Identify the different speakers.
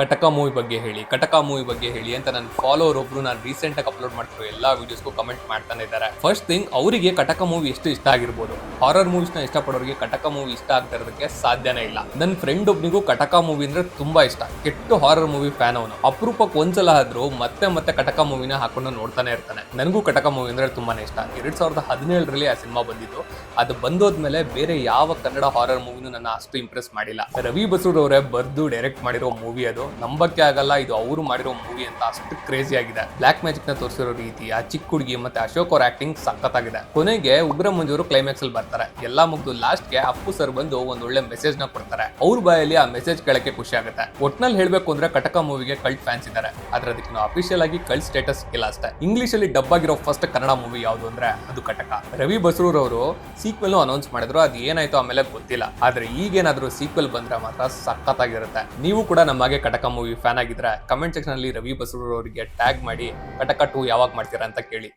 Speaker 1: ಕಟಕ ಮೂವಿ ಬಗ್ಗೆ ಹೇಳಿ, ಕಟಕ ಮೂವಿ ಬಗ್ಗೆ ಹೇಳಿ ಅಂತ ನನ್ನ ಫಾಲೋವರ್ ಒಬ್ರು ನಾನು ರೀಸೆಂಟ್ ಆಗಿ ಅಪ್ಲೋಡ್ ಮಾಡ್ತಿರೋ ಎಲ್ಲಾ ವಿಡಿಯೋಸ್ಗೂ ಕಮೆಂಟ್ ಮಾಡ್ತಾನೆ ಇದ್ದಾರೆ. ಫಸ್ಟ್ ಥಿಂಗ್, ಅವರಿಗೆ ಕಟಕ ಮೂವಿ ಎಷ್ಟು ಇಷ್ಟ ಆಗಿರ್ಬೋದು. ಹಾರರ್ ಮೂವೀಸ್ ನ ಇಷ್ಟಪಡೋರಿಗೆ ಕಟಕ ಮೂವಿ ಇಷ್ಟ ಆಗ್ತಾ ಇರೋದಕ್ಕೆ ಸಾಧ್ಯನೇ ಇಲ್ಲ. ನನ್ನ ಫ್ರೆಂಡ್ ಒಬ್ನಿಗೂ ಕಟಕ ಮೂವಿ ಅಂದ್ರೆ ತುಂಬಾ ಇಷ್ಟ. ಕೆಟ್ಟು ಹಾರರ್ ಮೂವಿ ಫ್ಯಾನ್ ಅವನು. ಅಪರೂಪಕ್ಕೆ ಒಂದ್ಸಲ ಆದ್ರೂ ಮತ್ತೆ ಮತ್ತೆ ಕಟಕ ಮೂವಿನ ಹಾಕೊಂಡು ನೋಡ್ತಾನೆ ಇರ್ತಾನೆ. ನನಗೂ ಕಟಕ ಮೂವಿ ಅಂದ್ರೆ ತುಂಬಾನೇ ಇಷ್ಟ. 2017ರಲ್ಲಿ ಆ ಸಿನಿಮಾ ಬಂದಿದ್ದು. ಅದು ಬಂದೋದ್ಮೇಲೆ ಬೇರೆ ಯಾವ ಕನ್ನಡ ಹಾರರ್ ಮೂವಿನೂ ನನ್ನ ಅಷ್ಟು ಇಂಪ್ರೆಸ್ ಮಾಡಿಲ್ಲ. ರವಿ ಬಸೂರ್ ಅವರೇ ಬರ್ದು ಡೈರೆಕ್ಟ್ ಮಾಡಿರೋ ಮೂವಿ ಅದು. ನಂಬಕ್ಕೆ ಆಗಲ್ಲ ಇದು ಅವರು ಮಾಡಿರೋ ಮೂವಿ ಅಂತ, ಅಷ್ಟು ಕ್ರೇಜಿ ಆಗಿದೆ. ಬ್ಲಾಕ್ ಮ್ಯಾಜಿಕ್ ನ ತೋರಿಸಿರೋ ರೀತಿ, ಆ ಚಿಕ್ಕ ಹುಡುಗಿ ಮತ್ತೆ ಅಶೋಕ್ ಅವ್ರ ಆಕ್ಟಿಂಗ್ ಸಖತ್ತಾಗಿದೆ. ಕೊನೆಗೆ ಉಗ್ರ ಮಂಜೂರು ಕ್ಲೈಮ್ಯಾಕ್ಸ್ ಅಲ್ಲಿ ಬರ್ತಾರೆ. ಎಲ್ಲಾ ಮುಗ್ದು ಲಾಸ್ಟ್ ಗೆ ಅಪ್ಪು ಸರ್ ಬಂದು ಒಂದ್ ಒಳ್ಳೆ ಮೆಸೇಜ್ ನ ಕೊಡ್ತಾರೆ. ಅವ್ರ ಬಾಯಲ್ಲಿ ಆ ಮೆಸೇಜ್ ಕೇಳಕ್ಕೆ ಖುಷಿ ಆಗುತ್ತೆ. ಒಟ್ನಲ್ಲಿ ಹೇಳ್ಬೇಕು ಅಂದ್ರೆ ಕಟಕ ಮೂವಿಗೆ ಕಲ್ಟ್ ಫ್ಯಾನ್ಸ್ ಇದ್ದಾರೆ. ಆದ್ರೆ ಅದಕ್ಕೆ ನಾವು ಅಫಿಷಿಯಲ್ ಆಗಿ ಕಲ್ಟ್ ಸ್ಟೇಟಸ್ ಇಲ್ಲ ಅಷ್ಟೇ. ಇಂಗ್ಲಿಷ್ ಅಲ್ಲಿ ಡಬ್ ಆಗಿರೋ ಫಸ್ಟ್ ಕನ್ನಡ ಮೂವಿ ಯಾವುದು ಅಂದ್ರೆ ಅದು ಕಟಕ. ರವಿ ಬಸರೂರ್ ಅವರು ಸೀಕ್ವೆಲ್ ಅನೌನ್ಸ್ ಮಾಡಿದ್ರು. ಅದು ಏನಾಯ್ತು ಆಮೇಲೆ ಗೊತ್ತಿಲ್ಲ. ಆದ್ರೆ ಈಗೇನಾದ್ರೂ ಸೀಕ್ವೆಲ್ ಬಂದ್ರೆ ಮಾತ್ರ ಸಖತ್ತಾಗಿರುತ್ತೆ. ನೀವು ಕೂಡ ನಮಗೆ ಕಟಕ ಮೂವಿ ಫ್ಯಾನ್ ಆಗಿದ್ರೆ ಕಮೆಂಟ್ ಸೆಕ್ಷನ್ ಅಲ್ಲಿ ರವಿ ಬಸರೂರ್ ಅವರಿಗೆ ಟ್ಯಾಗ್ ಮಾಡಿ ಕಟಕ 2 ಯಾವಾಗ ಮಾಡ್ತೀರಾ ಅಂತ ಕೇಳಿ.